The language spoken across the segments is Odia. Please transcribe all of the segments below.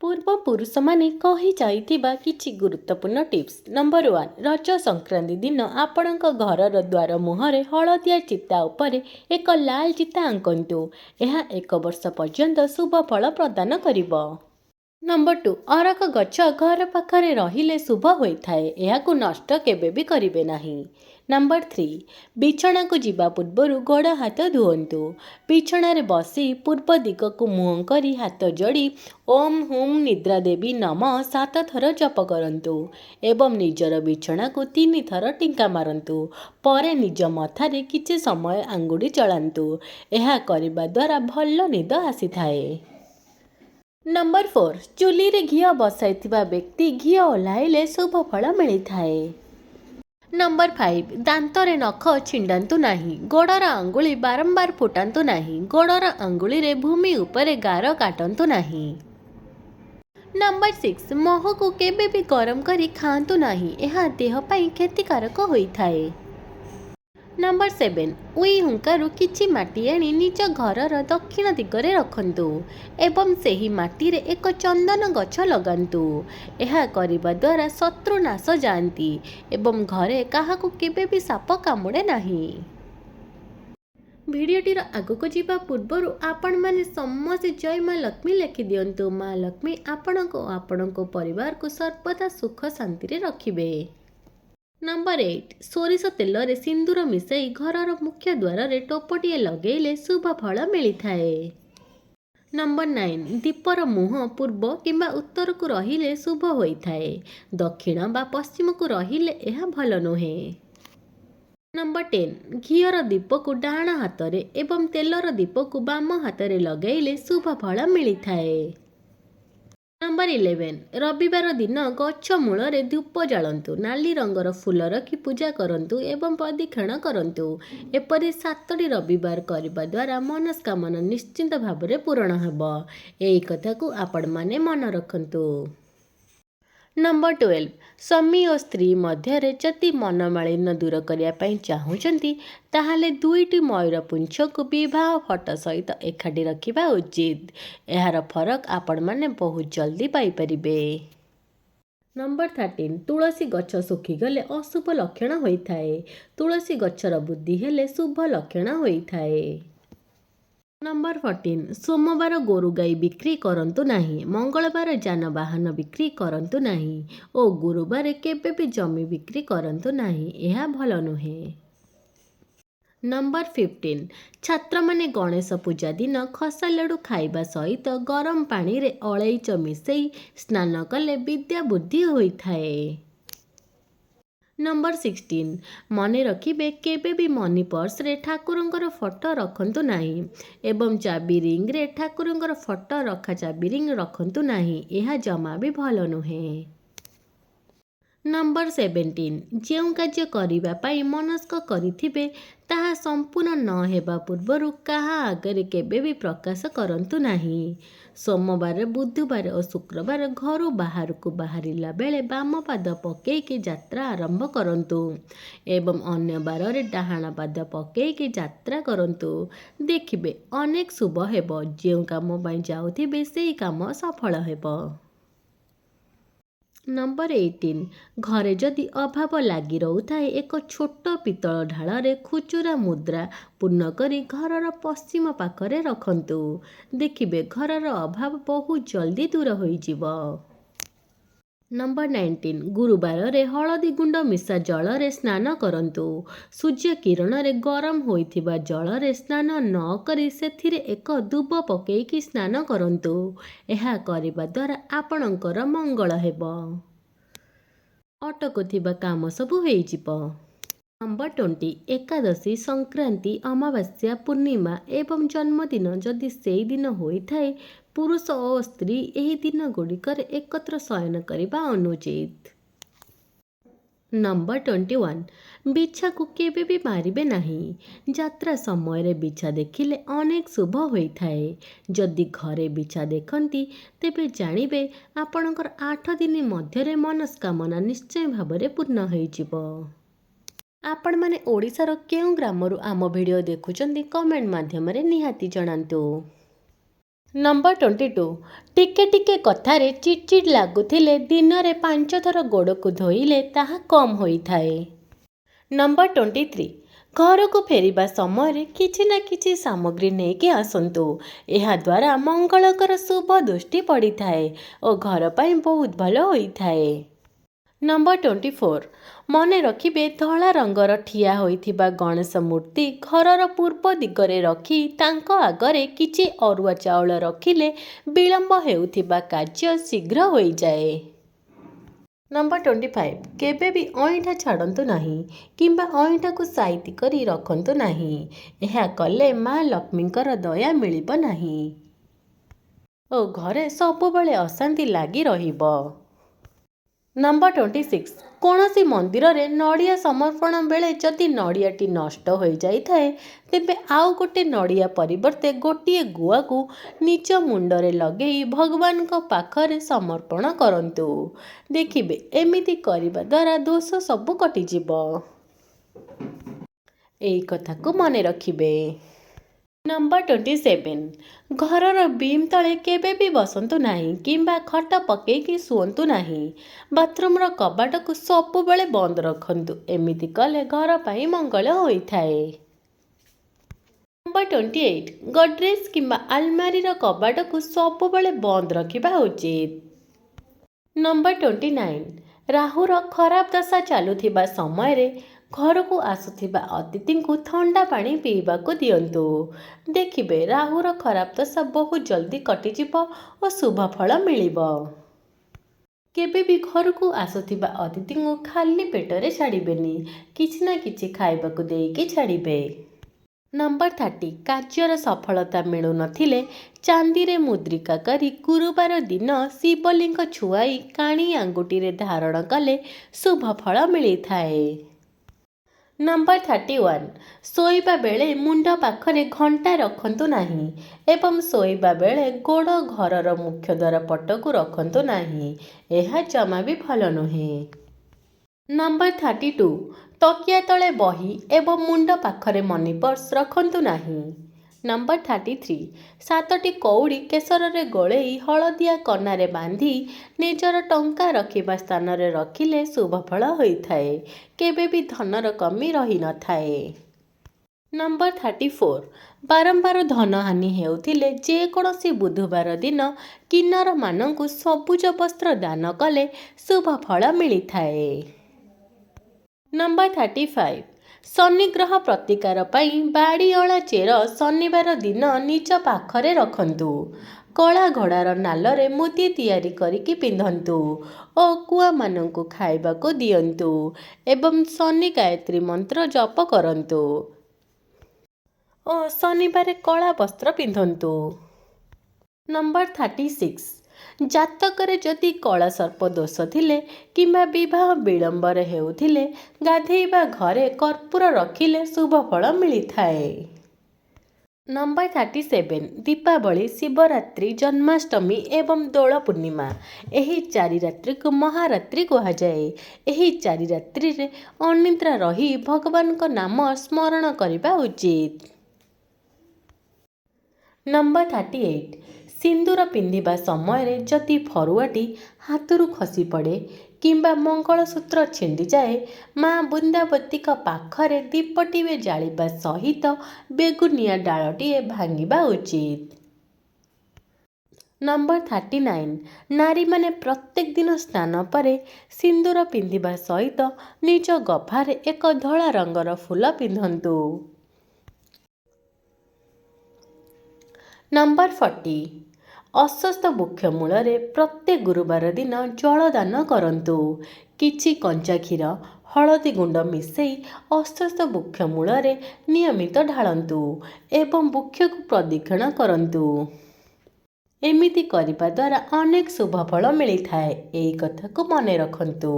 ପୂର୍ବପୁରୁଷମାନେ କହି ଯାଇଥିବା କିଛି ଗୁରୁତ୍ୱପୂର୍ଣ୍ଣ ଟିପ୍ସ। ନମ୍ବର 1, ରଜ ସଂକ୍ରାନ୍ତି ଦିନ ଆପଣଙ୍କ ଘରର ଦ୍ୱାର ମୁହଁରେ ହଳଦିଆ ଚିତା ଉପରେ ଏକ ଲାଲ ଚିତା ଆଙ୍କନ୍ତୁ। ଏହା 1 ବର୍ଷ ପର୍ଯ୍ୟନ୍ତ ଶୁଭ ଫଳ ପ୍ରଦାନ କରିବ। ନମ୍ବର 2, ଅରଖ ଗଛ ଘର ପାଖରେ ରହିଲେ ଶୁଭ ହୋଇଥାଏ। ଏହାକୁ ନଷ୍ଟ କେବେ ବି କରିବେ ନାହିଁ। ନମ୍ବର 3, ବିଛଣାକୁ ଯିବା ପୂର୍ବରୁ ଗୋଡ଼ ହାତ ଧୁଅନ୍ତୁ। ବିଛଣାରେ ବସି ପୂର୍ବ ଦିଗକୁ ମୁହଁ କରି ହାତ ଯୋଡ଼ି ଓମ୍ ହୁମ୍ ନିଦ୍ରା ଦେବୀ ନମ 7 ଥର ଜପ କରନ୍ତୁ ଏବଂ ନିଜର ବିଛଣାକୁ 3 ଥର ଟିଙ୍କା ମାରନ୍ତୁ। ପରେ ନିଜ ମଥାରେ କିଛି ସମୟ ଆଙ୍ଗୁଠି ଚଳାନ୍ତୁ। ଏହା କରିବା ଦ୍ୱାରା ଭଲ ନିଦ ଆସିଥାଏ। ନମ୍ବର 4, ଚୁଲିରେ ଘିଅ ବସାଇଥିବା ବ୍ୟକ୍ତି ଘିଅ ଓହ୍ଲାଇଲେ ଶୁଭ ଫଳ ମିଳିଥାଏ। ନମ୍ବର 5, ଦାନ୍ତରେ ନଖ ଛିଣ୍ଡାନ୍ତୁ ନାହିଁ। ଗୋଡ଼ର ଆଙ୍ଗୁଳି ବାରମ୍ବାର ଫୁଟାନ୍ତୁ ନାହିଁ। ଗୋଡ଼ର ଆଙ୍ଗୁଳିରେ ଭୂମି ଉପରେ ଗାର କାଟନ୍ତୁ ନାହିଁ। ନମ୍ବର 6, ମହକୁ କେବେ ବି ଗରମ କରି ଖାଆନ୍ତୁ ନାହିଁ। ଏହା ଦେହ ପାଇଁ କ୍ଷତିକାରକ ହୋଇଥାଏ। ନମ୍ବର 7, ଉଇ ହୁଙ୍କାରୁ କିଛି ମାଟି ଆଣି ନିଜ ଘରର ଦକ୍ଷିଣ ଦିଗରେ ରଖନ୍ତୁ ଏବଂ ସେହି ମାଟିରେ ଏକ ଚନ୍ଦନ ଗଛ ଲଗାନ୍ତୁ। ଏହା କରିବା ଦ୍ୱାରା ଶତ୍ରୁ ନାଶ ଯାଆନ୍ତି ଏବଂ ଘରେ କାହାକୁ କେବେ ବି ସାପ କାମୁଡ଼େ ନାହିଁ। ଭିଡ଼ିଓଟିର ଆଗକୁ ଯିବା ପୂର୍ବରୁ ଆପଣମାନେ ସମସ୍ତେ ଜୟ ମା ଲକ୍ଷ୍ମୀ ଲେଖିଦିଅନ୍ତୁ। ମା ଲକ୍ଷ୍ମୀ ଆପଣଙ୍କୁ ଓ ଆପଣଙ୍କ ପରିବାରକୁ ସର୍ବଦା ସୁଖ ଶାନ୍ତିରେ ରଖିବେ। ନମ୍ବର 8, ସୋରିଷ ତେଲରେ ସିନ୍ଦୁର ମିଶାଇ ଘରର ମୁଖ୍ୟ ଦ୍ୱାରରେ ଟୋପଟିଏ ଲଗାଇଲେ ଶୁଭ ଫଳ ମିଳିଥାଏ। ନମ୍ବର 9, ଦୀପର ମୁହଁ ପୂର୍ବ କିମ୍ବା ଉତ୍ତରକୁ ରହିଲେ ଶୁଭ ହୋଇଥାଏ। ଦକ୍ଷିଣ ବା ପଶ୍ଚିମକୁ ରହିଲେ ଏହା ଭଲ ନୁହେଁ। ନମ୍ବର 10, ଘିଅର ଦୀପକୁ ଡାହାଣ ହାତରେ ଏବଂ ତେଲର ଦୀପକୁ ବାମ ହାତରେ ଲଗାଇଲେ ଶୁଭ ଫଳ ମିଳିଥାଏ। ନମ୍ବର 11, ରବିବାର ଦିନ ଗଛ ମୂଳରେ ଧୂପ ଜାଳନ୍ତୁ। ନାଲି ରଙ୍ଗର ଫୁଲ ରଖି ପୂଜା କରନ୍ତୁ ଏବଂ ପ୍ରଦକ୍ଷିଣ କରନ୍ତୁ। ଏପରି 7ଟି ରବିବାର କରିବା ଦ୍ୱାରା ମନସ୍କାମନା ନିଶ୍ଚିତ ଭାବରେ ପୂରଣ ହେବ। ଏହି କଥାକୁ ଆପଣମାନେ ମନେ ରଖନ୍ତୁ। ନମ୍ବର 12, ସ୍ୱାମୀ ଓ ସ୍ତ୍ରୀ ମଧ୍ୟରେ ଯଦି ମନମାଳିନ୍ୟ ଦୂର କରିବା ପାଇଁ ଚାହୁଁଛନ୍ତି ତାହେଲେ 2ଟି ମୟୂର ପୁଚ୍ଛକୁ ବିବାହ ଫଟୋ ସହିତ ଏକାଠି ରଖିବା ଉଚିତ। ଏହାର ଫରକ ଆପଣମାନେ ବହୁତ ଜଲ୍ଦି ପାଇପାରିବେ। ନମ୍ବର 13, ତୁଳସୀ ଗଛ ଶୁଖିଗଲେ ଅଶୁଭ ଲକ୍ଷଣ ହୋଇଥାଏ। ତୁଳସୀ ଗଛର ବୃଦ୍ଧି ହେଲେ ଶୁଭ ଲକ୍ଷଣ ହୋଇଥାଏ। ନମ୍ବର 14, ସୋମବାର ଗୋରୁ ଗାଈ ବିକ୍ରି କରନ୍ତୁ ନାହିଁ। ମଙ୍ଗଳବାର ଯାନବାହନ ବିକ୍ରି କରନ୍ତୁ ନାହିଁ ଓ ଗୁରୁବାର କେବେ ବି ଜମି ବିକ୍ରି କରନ୍ତୁ ନାହିଁ। ଏହା ଭଲ ନୁହେଁ। ନମ୍ବର 15, ଛାତ୍ରମାନେ ଗଣେଶ ପୂଜା ଦିନ ଖସା ଲଡୁ ଖାଇବା ସହିତ ଗରମ ପାଣିରେ ଅଳେଇଚ ମିଶାଇ ସ୍ନାନ କଲେ ବିଦ୍ୟା ବୃଦ୍ଧି ହୋଇଥାଏ। ନମ୍ବର 16, ମନେ ରଖିବେ କେବେ ବି ମନି ପର୍ସରେ ଠାକୁରଙ୍କର ଫଟୋ ରଖନ୍ତୁ ନାହିଁ ଏବଂ ଚାବି ରିଙ୍ଗରେ ଠାକୁରଙ୍କର ଫଟୋ ରଖା ଚାବି ରିଙ୍ଗ ରଖନ୍ତୁ ନାହିଁ। ଏହା ଜମା ବି ଭଲ ନୁହେଁ। ନମ୍ବର 17, ଯେଉଁ କାର୍ଯ୍ୟ କରିବା ପାଇଁ ମନସ୍କ କରିଥିବେ ତାହା ସମ୍ପୂର୍ଣ୍ଣ ନ ହେବା ପୂର୍ବରୁ କାହା ଆଗରେ କେବେ ବି ପ୍ରକାଶ କରନ୍ତୁ ନାହିଁ। ସୋମବାର, ବୁଧବାର ଓ ଶୁକ୍ରବାର ଘରୁ ବାହାରକୁ ବାହାରିଲା ବେଳେ ବାମ ପାଦ ପକେଇକି ଯାତ୍ରା ଆରମ୍ଭ କରନ୍ତୁ ଏବଂ ଅନ୍ୟ ବାରରେ ଡାହାଣ ପାଦ ପକେଇକି ଯାତ୍ରା କରନ୍ତୁ। ଦେଖିବେ ଅନେକ ଶୁଭ ହେବ। ଯେଉଁ କାମ ପାଇଁ ଯାଉଥିବେ ସେହି କାମ ସଫଳ ହେବ। ନମ୍ବର 18, ଘରେ ଯଦି ଅଭାବ ଲାଗି ରହୁଥାଏ ଏକ ଛୋଟ ପିତ୍ତଳ ଢାଳରେ ଖୁଚୁରା ମୁଦ୍ରା ପୂର୍ଣ୍ଣ କରି ଘରର ପଶ୍ଚିମ ପାଖରେ ରଖନ୍ତୁ। ଦେଖିବେ ଘରର ଅଭାବ ବହୁତ ଜଲ୍ଦି ଦୂର ହୋଇଯିବ। ନମ୍ବର 19, ଗୁରୁବାରରେ ହଳଦୀ ଗୁଣ୍ଡ ମିଶା ଜଳରେ ସ୍ନାନ କରନ୍ତୁ। ସୂର୍ଯ୍ୟ କିରଣରେ ଗରମ ହୋଇଥିବା ଜଳରେ ସ୍ନାନ ନ କରି ସେଥିରେ ଏକ ଦୁବ ପକେଇକି ସ୍ନାନ କରନ୍ତୁ। ଏହା କରିବା ଦ୍ୱାରା ଆପଣଙ୍କର ମଙ୍ଗଳ ହେବ। ଅଟକୁଥିବା କାମ ସବୁ ହୋଇଯିବ। ନମ୍ବର 20, ଏକାଦଶୀ, ସଂକ୍ରାନ୍ତି, ଅମାବାସ୍ୟା, ପୂର୍ଣ୍ଣିମା ଏବଂ ଜନ୍ମଦିନ ଯଦି ସେହି ଦିନ ହୋଇଥାଏ ପୁରୁଷ ଓ ସ୍ତ୍ରୀ ଏହି ଦିନ ଗୁଡ଼ିକରେ ଏକତ୍ର ଶୟନ କରିବା ଅନୁଚିତ। ନମ୍ବର 21, ବିଛାକୁ କେବେ ବି ମାରିବେ ନାହିଁ। ଯାତ୍ରା ସମୟରେ ବିଛା ଦେଖିଲେ ଅନେକ ଶୁଭ ହୋଇଥାଏ। ଯଦି ଘରେ ବିଛା ଦେଖନ୍ତି ତେବେ ଜାଣିବେ ଆପଣଙ୍କର 8 ଦିନ ମଧ୍ୟରେ ମନସ୍କାମନା ନିଶ୍ଚୟ ଭାବରେ ପୂର୍ଣ୍ଣ ହୋଇଯିବ। ଆପଣମାନେ ଓଡ଼ିଶାର କେଉଁ ଗ୍ରାମରୁ ଆମ ଭିଡ଼ିଓ ଦେଖୁଛନ୍ତି କମେଣ୍ଟ ମାଧ୍ୟମରେ ନିହାତି ଜଣାନ୍ତୁ। ନମ୍ବର 22 ଟିକେ ଟିକେ କଥାରେ ଚିଡ଼ଚିଡ଼ ଲାଗୁଥିଲେ ଦିନରେ 5 ଥର ଗୋଡ଼କୁ ଧୋଇଲେ ତାହା କମ୍ ହୋଇଥାଏ। ନମ୍ବର 23 ଘରକୁ ଫେରିବା ସମୟରେ କିଛି ନା କିଛି ସାମଗ୍ରୀ ନେଇକି ଆସନ୍ତୁ। ଏହାଦ୍ୱାରା ମଙ୍ଗଳଙ୍କର ଶୁଭ ଦୃଷ୍ଟି ପଡ଼ିଥାଏ ଓ ଘର ପାଇଁ ବହୁତ ଭଲ ହୋଇଥାଏ। ନମ୍ବର 24 ମନେ ରଖିବେ ଧଳା ରଙ୍ଗର ଠିଆ ହୋଇଥିବା ଗଣେଶ ମୂର୍ତ୍ତି ଘରର ପୂର୍ବ ଦିଗରେ ରଖି ତାଙ୍କ ଆଗରେ କିଛି ଅରୁଆ ଚାଉଳ ରଖିଲେ ବିଳମ୍ବ ହେଉଥିବା କାର୍ଯ୍ୟ ଶୀଘ୍ର ହୋଇଯାଏ। ନମ୍ବର 25 କେବେ ବି ଅଇଁଠା ଛାଡ଼ନ୍ତୁ ନାହିଁ କିମ୍ବା ଅଇଁଠାକୁ ସାଇତି କରି ରଖନ୍ତୁ ନାହିଁ। ଏହା କଲେ ମା ଲକ୍ଷ୍ମୀଙ୍କର ଦୟା ମିଳିବ ନାହିଁ ଓ ଘରେ ସବୁବେଳେ ଅଶାନ୍ତି ଲାଗି ରହିବ। ନମ୍ବର 26 କୌଣସି ମନ୍ଦିରରେ ନଡ଼ିଆ ସମର୍ପଣ ବେଳେ ଯଦି ନଡ଼ିଆଟି ନଷ୍ଟ ହୋଇଯାଇଥାଏ ତେବେ ଆଉ ଗୋଟେ ନଡ଼ିଆ ପରିବର୍ତ୍ତେ ଗୋଟିଏ ଗୁଆକୁ ନିଜ ମୁଣ୍ଡରେ ଲଗେଇ ଭଗବାନଙ୍କ ପାଖରେ ସମର୍ପଣ କରନ୍ତୁ। ଦେଖିବେ ଏମିତି କରିବା ଦ୍ୱାରା ଦୋଷ ସବୁ କଟିଯିବ। ଏଇ କଥାକୁ ମନେ ରଖିବେ। ନମ୍ବର 27 ଘରର ବିମ୍ ତଳେ କେବେ ବି ବସନ୍ତୁ ନାହିଁ କିମ୍ବା ଖଟ ପକେଇକି ଶୁଅନ୍ତୁ ନାହିଁ। ବାଥରୁମର କବାଟକୁ ସବୁବେଳେ ବନ୍ଦ ରଖନ୍ତୁ। ଏମିତି କଲେ ଘର ପାଇଁ ମଙ୍ଗଳ ହୋଇଥାଏ। ନମ୍ବର 28 ଗଡ୍ରେଜ୍ କିମ୍ବା ଆଲମାରିର କବାଟକୁ ସବୁବେଳେ ବନ୍ଦ ରଖିବା ଉଚିତ। ନମ୍ବର 29 ରାହୁର ଖରାପ ଦଶା ଚାଲୁଥିବା ସମୟରେ ଘରକୁ ଆସୁଥିବା ଅତିଥିଙ୍କୁ ଥଣ୍ଡା ପାଣି ପିଇବାକୁ ଦିଅନ୍ତୁ। ଦେଖିବେ ରାହୁର ଖରାପ ଦଶା ବହୁତ ଜଲ୍ଦି କଟିଯିବ ଓ ଶୁଭ ଫଳ ମିଳିବ। କେବେ ବି ଘରକୁ ଆସୁଥିବା ଅତିଥିଙ୍କୁ ଖାଲି ପେଟରେ ଛାଡ଼ିବେନି। କିଛି ନା କିଛି ଖାଇବାକୁ ଦେଇକି ଛାଡ଼ିବେ। ନମ୍ବର 30 କାର୍ଯ୍ୟର ସଫଳତା ମିଳୁନଥିଲେ ଚାନ୍ଦିରେ ମୁଦ୍ରିକା କରି ଗୁରୁବାର ଦିନ ଶିବଲିଙ୍ଗ ଛୁଆଇ କାଣି ଆଙ୍ଗୁଠିରେ ଧାରଣ କଲେ ଶୁଭ ଫଳ ମିଳିଥାଏ। ନମ୍ବର 31 ଶୋଇବା ବେଳେ ମୁଣ୍ଡ ପାଖରେ ଘଣ୍ଟା ରଖନ୍ତୁ ନାହିଁ ଏବଂ ଶୋଇବା ବେଳେ ଗୋଡ଼ ଘରର ମୁଖ୍ୟ ଦ୍ୱାର ପଟକୁ ରଖନ୍ତୁ ନାହିଁ। ଏହା ଜମା ବି ଭଲ ନୁହେଁ। ନମ୍ବର 32 ତକିଆ ତଳେ ବହି ଏବଂ ମୁଣ୍ଡ ପାଖରେ ମନି ପର୍ସ ରଖନ୍ତୁ ନାହିଁ। ନମ୍ବର 33 7ଟି କଉଡ଼ି କେଶରରେ ଗୋଳେଇ ହଳଦିଆ କନାରେ ବାନ୍ଧି ନିଜର ଟଙ୍କା ରଖିବା ସ୍ଥାନରେ ରଖିଲେ ଶୁଭ ଫଳ ହୋଇଥାଏ। କେବେ ବି ଧନର କମି ରହିନଥାଏ। ନମ୍ବର 34 ବାରମ୍ବାର ଧନହାନି ହେଉଥିଲେ ଯେକୌଣସି ବୁଧବାର ଦିନ କିନ୍ନରମାନଙ୍କୁ ସବୁଜ ବସ୍ତ୍ର ଦାନ କଲେ ଶୁଭ ଫଳ ମିଳିଥାଏ। ନମ୍ବର 35 ଶନିଗ୍ରହ ପ୍ରତିକାର ପାଇଁ ବାଡ଼ିଅଁଳା ଚେର ଶନିବାର ଦିନ ନିଜ ପାଖରେ ରଖନ୍ତୁ। କଳା ଘୋଡ଼ାର ନାଲରେ ମୁଦି ତିଆରି କରିକି ପିନ୍ଧନ୍ତୁ ଓ କୁଆମାନଙ୍କୁ ଖାଇବାକୁ ଦିଅନ୍ତୁ ଏବଂ ଶନି ଗାୟତ୍ରୀ ମନ୍ତ୍ର ଜପ କରନ୍ତୁ ଓ ଶନିବାରେ କଳା ବସ୍ତ୍ର ପିନ୍ଧନ୍ତୁ। ନମ୍ବର 36 ଜାତକରେ ଯଦି କଳାସର୍ପ ଦୋଷ ଥିଲେ କିମ୍ବା ବିବାହ ବିଳମ୍ବରେ ହେଉଥିଲେ ଗାଧେଇବା ଘରେ କର୍ପୂର ରଖିଲେ ଶୁଭ ଫଳ ମିଳିଥାଏ। ନମ୍ବର 37 ଦୀପାବଳି ଶିବରାତ୍ରି ଜନ୍ମାଷ୍ଟମୀ ଏବଂ ଦୋଳ ପୂର୍ଣ୍ଣିମା ଏହି 4 ରାତ୍ରିକୁ ମହାରାତ୍ରି କୁହାଯାଏ। ଏହି 4 ରାତ୍ରିରେ ଅନିଦ୍ରା ରହି ଭଗବାନଙ୍କ ନାମ ସ୍ମରଣ କରିବା ଉଚିତ। ନମ୍ବର 38 ସିନ୍ଦୁର ପିନ୍ଧିବା ସମୟରେ ଯଦି ଫରୁଆଟି ହାତରୁ ଖସି ପଡ଼େ କିମ୍ବା ମଙ୍ଗଳସୂତ୍ର ଛିଣ୍ଡିଯାଏ ମା ବୃନ୍ଦାବତୀଙ୍କ ପାଖରେ ଦୀପଟିଏ ଜାଳିବା ସହିତ ବେଗୁନିଆ ଡାଳଟିଏ ଭାଙ୍ଗିବା ଉଚିତ। ନମ୍ବର 39 ନାରୀମାନେ ପ୍ରତ୍ୟେକ ଦିନ ସ୍ନାନ ପରେ ସିନ୍ଦୁର ପିନ୍ଧିବା ସହିତ ନିଜ ଗଭାରେ ଏକ ଧଳା ରଙ୍ଗର ଫୁଲ ପିନ୍ଧନ୍ତୁ। ନମ୍ବର 40 ଅଶ୍ୱତ୍ଥ ବୃକ୍ଷ ମୂଳରେ ପ୍ରତ୍ୟେକ ଗୁରୁବାର ଦିନ ଜଳ ଦାନ କରନ୍ତୁ। କିଛି କଞ୍ଚା କ୍ଷୀର ହଳଦୀ ଗୁଣ୍ଡ ମିଶାଇ ଅଶ୍ୱତ୍ଥ ବୃକ୍ଷ ମୂଳରେ ନିୟମିତ ଢାଳନ୍ତୁ ଏବଂ ବୃକ୍ଷକୁ ପ୍ରଦକ୍ଷିଣ କରନ୍ତୁ। ଏମିତି କରିବା ଦ୍ୱାରା ଅନେକ ଶୁଭ ଫଳ ମିଳିଥାଏ। ଏହି କଥାକୁ ମନେ ରଖନ୍ତୁ।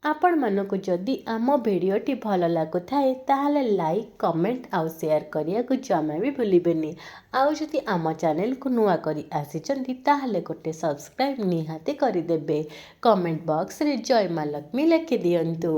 ଆପଣମାନଙ୍କୁ ଯଦି ଆମ ଭିଡ଼ିଓଟି ଭଲ ଲାଗୁଥାଏ ତାହେଲେ ଲାଇକ୍ କମେଣ୍ଟ ଆଉ ସେୟାର କରିବାକୁ ଜମା ବି ଭୁଲିବେନି। ଆଉ ଯଦି ଆମ ଚ୍ୟାନେଲକୁ ନୂଆ କରି ଆସିଛନ୍ତି ତାହେଲେ ଗୋଟେ ସବସ୍କ୍ରାଇବ୍ ନିହାତି କରିଦେବେ। କମେଣ୍ଟ ବକ୍ସରେ ଜୟ ମା ଲକ୍ଷ୍ମୀ ଲେଖିଦିଅନ୍ତୁ।